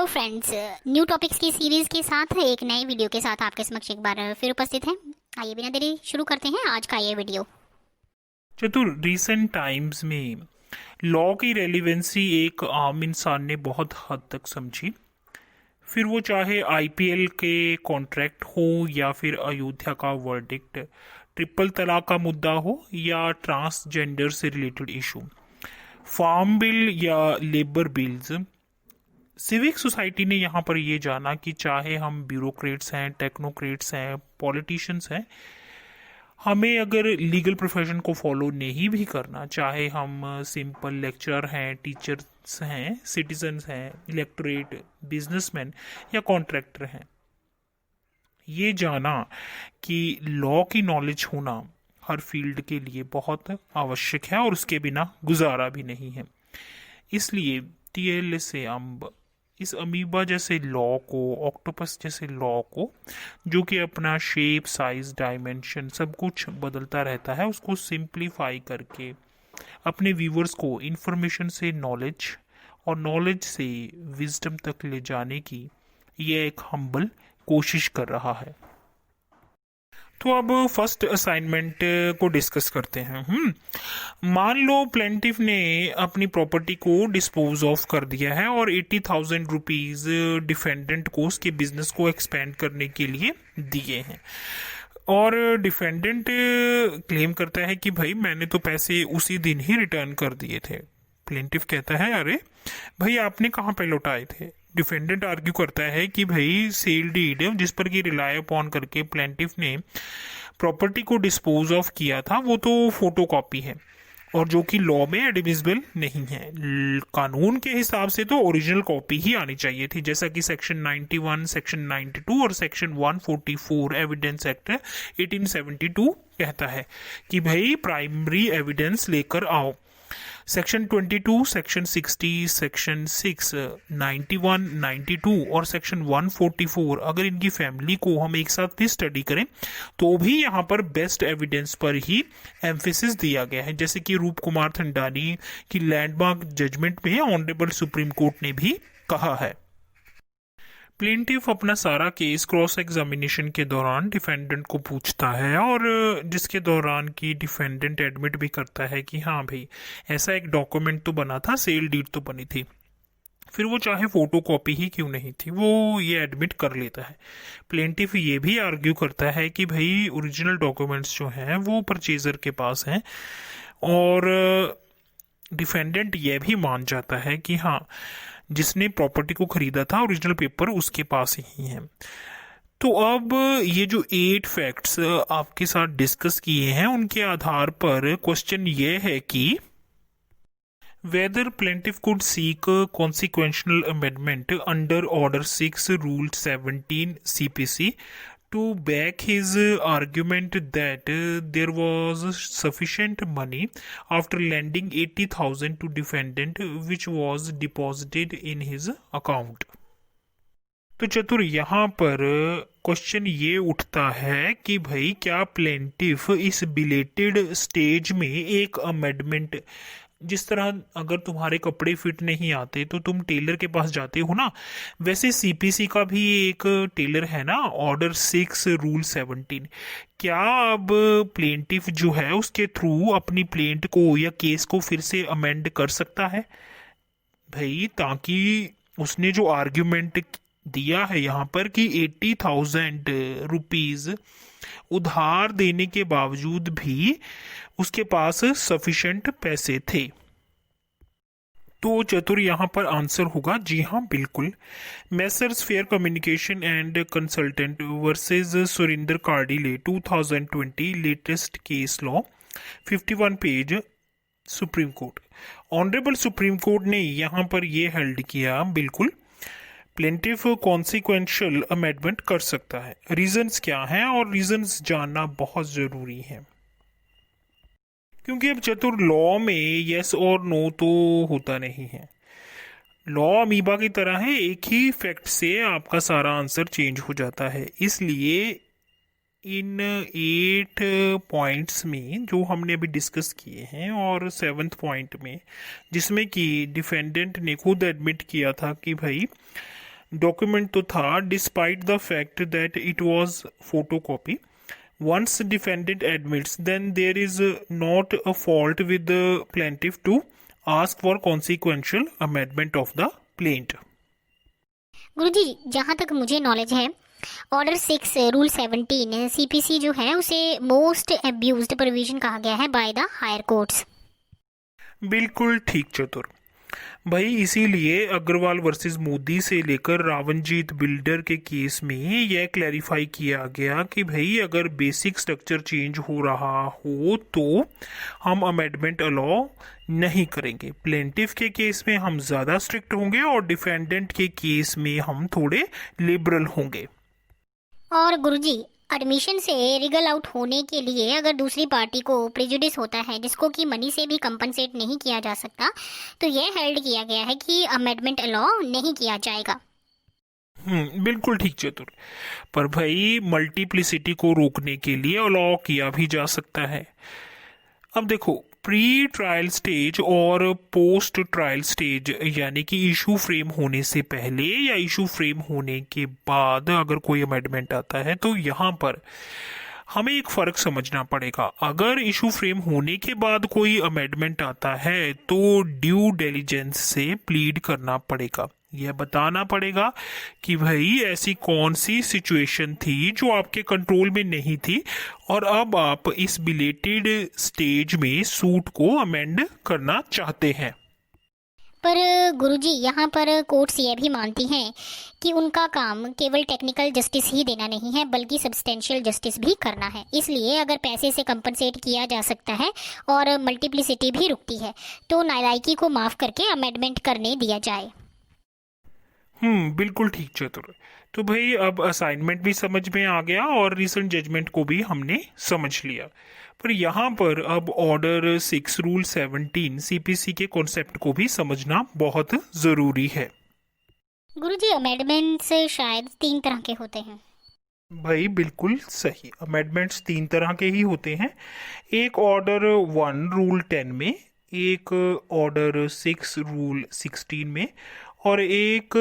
Hello friends, new topics की series के साथ एक नए वीडियो के साथ आपके समक्ष एक बार फिर उपस्थित हैं। आइए बिना देरी शुरू करते हैं आज का ये वीडियो। चतुर, रिसेंट टाइम्स में लॉ की रेलिवेंसी एक आम इंसान ने बहुत हद तक समझी। फिर वो चाहे आईपीएल के कॉन्ट्रैक्ट हो या फिर अयोध्या का वर्डिक्ट, ट्रिपल तलाक का मुद्दा हो या ट्रांसजेंडर से रिलेटेड इशू, फार्म बिल या लेबर बिल्स। सिविक सोसाइटी ने यहाँ पर ये जाना कि चाहे हम ब्यूरोक्रेट्स हैं, टेक्नोक्रेट्स हैं, पॉलिटिशियंस हैं, हमें अगर लीगल प्रोफेशन को फॉलो नहीं भी करना, चाहे हम सिंपल लेक्चरर हैं, टीचर्स हैं, सिटीजन्स हैं, इलेक्टोरेट, बिजनेसमैन या कॉन्ट्रैक्टर हैं, ये जाना कि लॉ की नॉलेज होना हर फील्ड के लिए बहुत आवश्यक है और उसके बिना गुजारा भी नहीं है। इसलिए टीएलएस से हम इस अमीबा जैसे लॉ को, ऑक्टोपस जैसे लॉ को, जो कि अपना शेप, साइज, डायमेंशन सब कुछ बदलता रहता है, उसको सिंप्लीफाई करके अपने व्यूवर्स को इंफॉर्मेशन से नॉलेज और नॉलेज से विजडम तक ले जाने की ये एक हम्बल कोशिश कर रहा है। तो अब फर्स्ट असाइनमेंट को डिस्कस करते हैं। मान लो प्लेंटिफ ने अपनी प्रॉपर्टी को डिस्पोज ऑफ कर दिया है और 80,000 रुपीज डिफेंडेंट को उसके बिजनेस को एक्सपेंड करने के लिए दिए हैं। और डिफेंडेंट क्लेम करता है कि भाई मैंने तो पैसे उसी दिन ही रिटर्न कर दिए थे। प्लेंटिफ कहता है अरे भाई आपने कहाँ पे लौटाए थे। डिफेंडेंट आर्ग्यू करता है कि भाई सेल डीड जिस पर कि रिलाय अपॉन करके प्लेंटिफ ने प्रॉपर्टी को डिस्पोज ऑफ किया था वो तो फोटो कॉपी है और जो कि लॉ में एडमिसिबल नहीं है। कानून के हिसाब से तो ओरिजिनल कॉपी ही आनी चाहिए थी, जैसा कि सेक्शन 91, सेक्शन 92 और सेक्शन 144 एविडेंस एक्ट 1872 कहता है कि भाई प्राइमरी एविडेंस लेकर आओ। सेक्शन 22, सेक्शन 60, सेक्शन 6, 91, 92 और सेक्शन 144 अगर इनकी फैमिली को हम एक साथ भी स्टडी करें तो भी यहाँ पर बेस्ट एविडेंस पर ही एम्फेसिस दिया गया है, जैसे कि रूप कुमार थंडानी की लैंडमार्क जजमेंट में ऑनरेबल सुप्रीम कोर्ट ने भी कहा है। प्लेंटिफ अपना सारा केस क्रॉस एग्जामिनेशन के दौरान डिफेंडेंट को पूछता है और जिसके दौरान की डिफेंडेंट एडमिट भी करता है कि हाँ भाई ऐसा एक डॉक्यूमेंट तो बना था, सेल डीड तो बनी थी, फिर वो चाहे फोटो कॉपी ही क्यों नहीं थी, वो ये एडमिट कर लेता है। प्लेंटिफ ये भी आर्ग्यू करता है कि भाई ओरिजिनल डॉक्यूमेंट्स जो हैं वो परचेजर के पास हैं और डिफेंडेंट ये भी मान जाता है कि हाँ जिसने प्रॉपर्टी को खरीदा था ओरिजिनल पेपर उसके पास ही है। तो अब ये जो 8 फैक्ट्स आपके साथ डिस्कस किए हैं उनके आधार पर क्वेश्चन ये है कि whether plaintiff could seek a consequential amendment under Order 6 Rule 17 CPC to back his argument that there was sufficient money after lending 80,000 to defendant which was deposited in his account। तो चतुर, यहाँ पर question ये उठता है कि भाई क्या प्लेंटिफ इस बिलेटेड स्टेज में एक अमेंडमेंट, जिस तरह अगर तुम्हारे कपड़े फिट नहीं आते तो तुम टेलर के पास जाते हो ना, वैसे सीपीसी का भी एक टेलर है ना, ऑर्डर 6 रूल 17, क्या अब प्लेंटिफ जो है उसके थ्रू अपनी प्लेंट को या केस को फिर से अमेंड कर सकता है भाई, ताकि उसने जो आर्ग्यूमेंट दिया है यहाँ पर कि 80,000 रुपीज उधार देने के बावजूद भी उसके पास सफिशिएंट पैसे थे। तो चतुर, यहाँ पर आंसर होगा जी हाँ बिल्कुल। Messrs fair communication and consultant versus Surendra Kardile 2020 latest case law 51 page supreme court. Honourable supreme court ने यहाँ पर ये हेल्ड किया बिल्कुल प्लेंटिफ कॉन्सिक्वेंशियल अमेंडमेंट कर सकता है। रीजंस क्या हैं और रीजंस जानना बहुत जरूरी है, क्योंकि अब चतुर लॉ में यस और नो तो होता नहीं है। लॉ अमीबा की तरह है, एक ही फैक्ट से आपका सारा आंसर चेंज हो जाता है। इसलिए इन 8 पॉइंट्स में जो हमने अभी डिस्कस किए हैं और 7th पॉइंट में जिसमें कि डिफेंडेंट ने खुद एडमिट किया था कि भाई डॉक्यूमेंट तो था, despite the fact that it was photocopy. Once defendant admits, then there is not a fault with the plaintiff to ask for consequential amendment of the plaint. गुरुजी, जहाँ तक मुझे नॉलेज है, ऑर्डर 6 रूल 17 सीपीसी जो है उसे most एब्यूज्ड provision कहा गया है बाय द हायर कोर्ट्स। बिल्कुल ठीक चतुर भाई, इसीलिए अग्रवाल वर्सेस मोदी से लेकर रावणजीत बिल्डर के केस में यह क्लैरिफाई किया गया कि भाई अगर बेसिक स्ट्रक्चर चेंज हो रहा हो तो हम अमेंडमेंट अलाउ नहीं करेंगे। प्लेंटिफ के केस में हम ज़्यादा स्ट्रिक्ट होंगे और डिफेंडेंट के केस में हम थोड़े लिबरल होंगे। और गुरुजी, एडमिशन से रिगल आउट होने के लिए अगर दूसरी पार्टी को प्रेजुडिस होता है जिसको कि मनी से भी कंपनसेट नहीं किया जा सकता, तो यह हेल्ड किया गया है कि अमेंडमेंट अलाउ नहीं किया जाएगा। बिल्कुल ठीक चतुर। पर भाई मल्टीप्लिसिटी को रोकने के लिए अलाउ किया भी जा सकता है। अब देखो, प्री ट्रायल स्टेज और पोस्ट ट्रायल स्टेज यानी कि इशू फ्रेम होने से पहले या इशू फ्रेम होने के बाद अगर कोई अमेंडमेंट आता है तो यहाँ पर हमें एक फ़र्क समझना पड़ेगा। अगर इशू फ्रेम होने के बाद कोई अमेंडमेंट आता है तो ड्यू डिलिजेंस से प्लीड करना पड़ेगा। यह बताना पड़ेगा कि भाई ऐसी कौन सी सिचुएशन थी जो आपके कंट्रोल में नहीं थी और अब आप इस बिलेटेड स्टेज में सूट को अमेंड करना चाहते हैं। पर गुरुजी, यहाँ पर कोर्ट्स ये भी मानती हैं कि उनका काम केवल टेक्निकल जस्टिस ही देना नहीं है बल्कि सब्सटेंशियल जस्टिस भी करना है। इसलिए अगर पैसे से कंपनसेट किया जा सकता है और मल्टीप्लिसिटी भी रुकती है तो नालायकी को माफ़ करके अमेंडमेंट करने दिया जाए। बिल्कुल ठीक चतुर। तो भाई अब असाइनमेंट भी समझ में आ गया और रिसेंट जजमेंट को भी हमने समझ लिया। पर यहाँ पर अब ऑर्डर 6 रूल 17 सीपीसी के कॉन्सेप्ट को भी समझना बहुत ज़रूरी है। गुरुजी, अमेंडमेंट्स शायद 3 तरह के होते हैं। भाई बिल्कुल सही, अमेंडमेंट्स 3 तरह के ही होते हैं। एक ऑर्डर 1 रूल 10 में, एक ऑर्डर 6 रूल 16 में और एक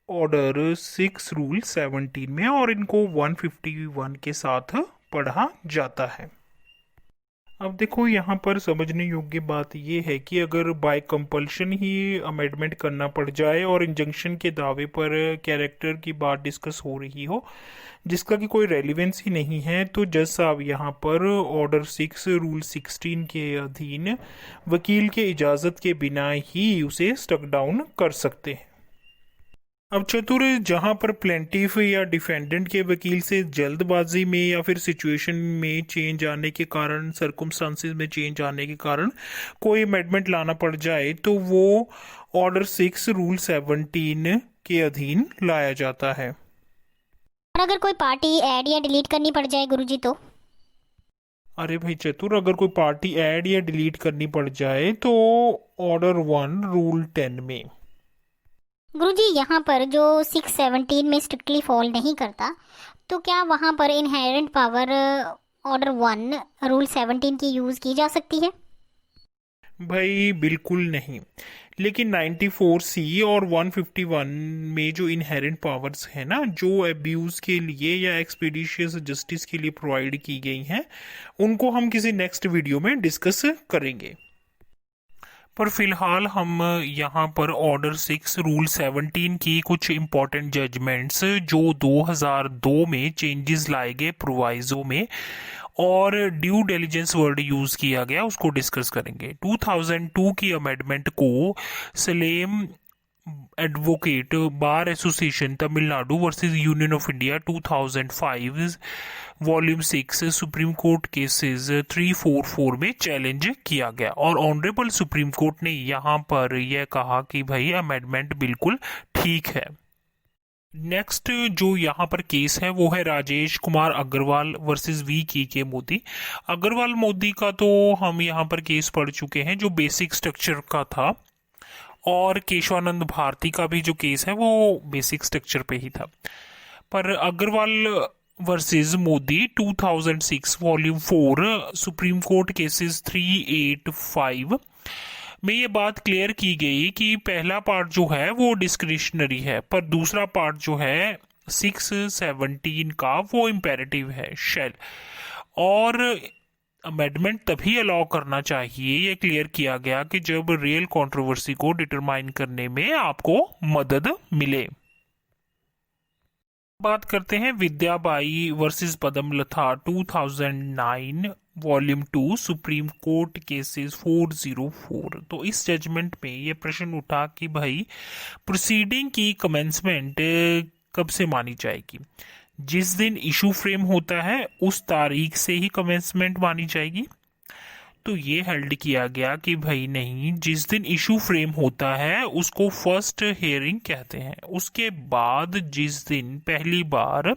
ऑर्डर 6 रूल 17 में, और इनको 151 के साथ पढ़ा जाता है। अब देखो, यहाँ पर समझने योग्य बात यह है कि अगर बाय कंपल्शन ही अमेंडमेंट करना पड़ जाए और इंजंक्शन के दावे पर कैरेक्टर की बात डिस्कस हो रही हो जिसका कि कोई रेलिवेंस ही नहीं है, तो जज साहब यहाँ पर ऑर्डर 6 रूल 16 के अधीन वकील के इजाज़त के बिना ही उसे स्टक डाउन कर सकते हैं। अब चतुर, जहां पर प्लेंटिफ या डिफेंडेंट के वकील से जल्दबाजी में या फिर सिचुएशन में चेंज आने के कारण, सर्कमस्टांसेस में चेंज आने के कारण कोई अमेंडमेंट लाना पड़ जाए तो वो ऑर्डर 6 रूल 17 के अधीन लाया जाता है। और अगर कोई पार्टी ऐड या डिलीट करनी पड़ जाए गुरुजी तो? अरे भाई चतुर, अगर कोई पार्टी ऐड या डिलीट करनी पड़ जाए तो ऑर्डर 1 रूल 10 में। गुरुजी, यहाँ पर जो 617 में स्ट्रिक्टली फॉल नहीं करता, तो क्या वहाँ पर इनहेरेंट पावर ऑर्डर 1 रूल 17 की यूज़ की जा सकती है? भाई बिल्कुल नहीं, लेकिन 94C और 151 में जो इनहेरेंट पावर्स है ना, जो एब्यूज़ के लिए या एक्सपीडिशियस जस्टिस के लिए प्रोवाइड की गई हैं, उनको हम किसी नेक्स्ट वीडियो में डिस्कस करेंगे। पर फिलहाल हम यहाँ पर ऑर्डर 6 रूल 17 की कुछ इम्पॉर्टेंट जजमेंट्स जो 2002 में चेंजेस लाए गए प्रोवाइजो में और ड्यू डिलिजेंस वर्ड यूज़ किया गया उसको डिस्कस करेंगे। 2002 की अमेंडमेंट को Salem advocate bar association Tamil Nadu versus union of India 2005 volume 6 supreme court cases 344 में चैलेंज किया गया और ऑनरेबल सुप्रीम कोर्ट ने यहाँ पर यह कहा कि भाई अमेंडमेंट बिल्कुल ठीक है। नेक्स्ट जो यहाँ पर केस है वो है राजेश कुमार अग्रवाल वर्सेस के मोदी। अग्रवाल मोदी का तो हम यहाँ पर केस पढ़ चुके हैं जो बेसिक स्ट्रक्चर का था, और केशवानंद भारती का भी जो केस है वो बेसिक स्ट्रक्चर पे ही था। पर Agarwal versus Modi 2006 volume 4 Supreme court cases 385 में ये बात क्लियर की गई कि पहला पार्ट जो है वो डिस्क्रिशनरी है, पर दूसरा पार्ट जो है 617 का वो इम्पेरेटिव है, शैल। और अमेंडमेंट तभी अलाउ करना चाहिए, ये क्लियर किया गया कि जब रियल कंट्रोवर्सी को डिटरमाइन करने में आपको मदद मिले। बात करते हैं Vidyabai versus Padmalata 2009 volume 2 supreme court cases 404। तो इस जजमेंट में ये प्रश्न उठा कि भाई प्रोसीडिंग की कमेंसमेंट कब से मानी जाएगी। जिस दिन इशू फ्रेम होता है उस तारीख से ही कमेंसमेंट मानी जाएगी। तो ये हेल्ड किया गया कि भाई नहीं, जिस दिन इशू फ्रेम होता है उसको फर्स्ट हियरिंग कहते हैं। उसके बाद जिस दिन पहली बार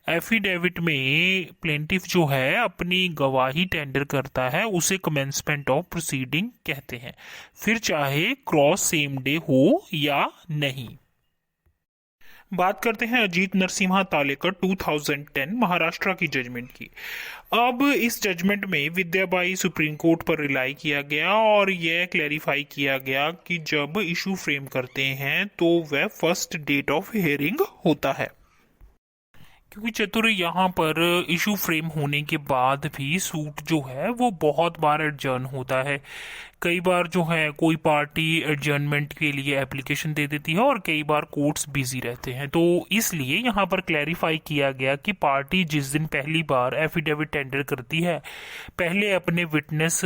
एफिडेविट में प्लेंटिफ जो है अपनी गवाही टेंडर करता है उसे कमेंसमेंट ऑफ प्रोसीडिंग कहते हैं, फिर चाहे क्रॉस सेम डे हो या नहीं। बात करते हैं अजीत नरसिम्हा तालेकर 2010 महाराष्ट्र की जजमेंट की। अब इस जजमेंट में विद्याबाई सुप्रीम कोर्ट पर रिलाई किया गया और यह क्लैरिफाई किया गया कि जब इशू फ्रेम करते हैं तो वह फर्स्ट डेट ऑफ हियरिंग होता है। क्योंकि चतुर यहाँ पर इशू फ्रेम होने के बाद भी सूट जो है वो बहुत बार एडजर्न होता है। कई बार जो है कोई पार्टी एडजर्नमेंट के लिए एप्लीकेशन दे देती है और कई बार कोर्ट्स बिजी रहते हैं। तो इसलिए यहाँ पर क्लैरिफाई किया गया कि पार्टी जिस दिन पहली बार एफिडेविट टेंडर करती है पहले अपने विटनेस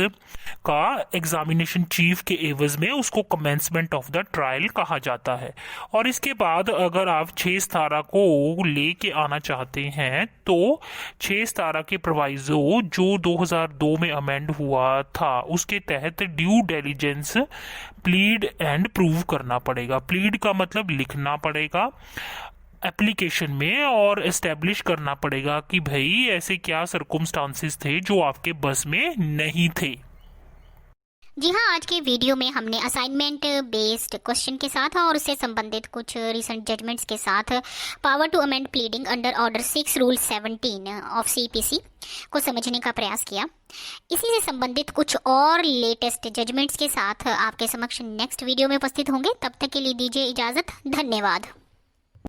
का एग्जामिनेशन चीफ के एवज में उसको कमेंसमेंट ऑफ द ट्रायल कहा जाता है। और इसके बाद अगर आप 6 सितारा को लेके आना चाहते हैं तो 6 सितारा के प्रोवाइजो जो 2002 में अमेंड हुआ था उसके तहत due diligence plead and prove करना पड़ेगा। प्लीड का मतलब लिखना पड़ेगा एप्लीकेशन में और एस्टेब्लिश करना पड़ेगा कि भाई ऐसे क्या सर्कमस्टांसेस थे जो आपके बस में नहीं थे। जी हाँ, आज के वीडियो में हमने असाइनमेंट बेस्ड क्वेश्चन के साथ और उससे संबंधित कुछ रिसेंट जजमेंट्स के साथ power to amend pleading under order 6 rule 17 of CPC को समझने का प्रयास किया। इसी से संबंधित कुछ और लेटेस्ट जजमेंट्स के साथ आपके समक्ष नेक्स्ट वीडियो में उपस्थित होंगे। तब तक के लिए दीजिए इजाज़त। धन्यवाद।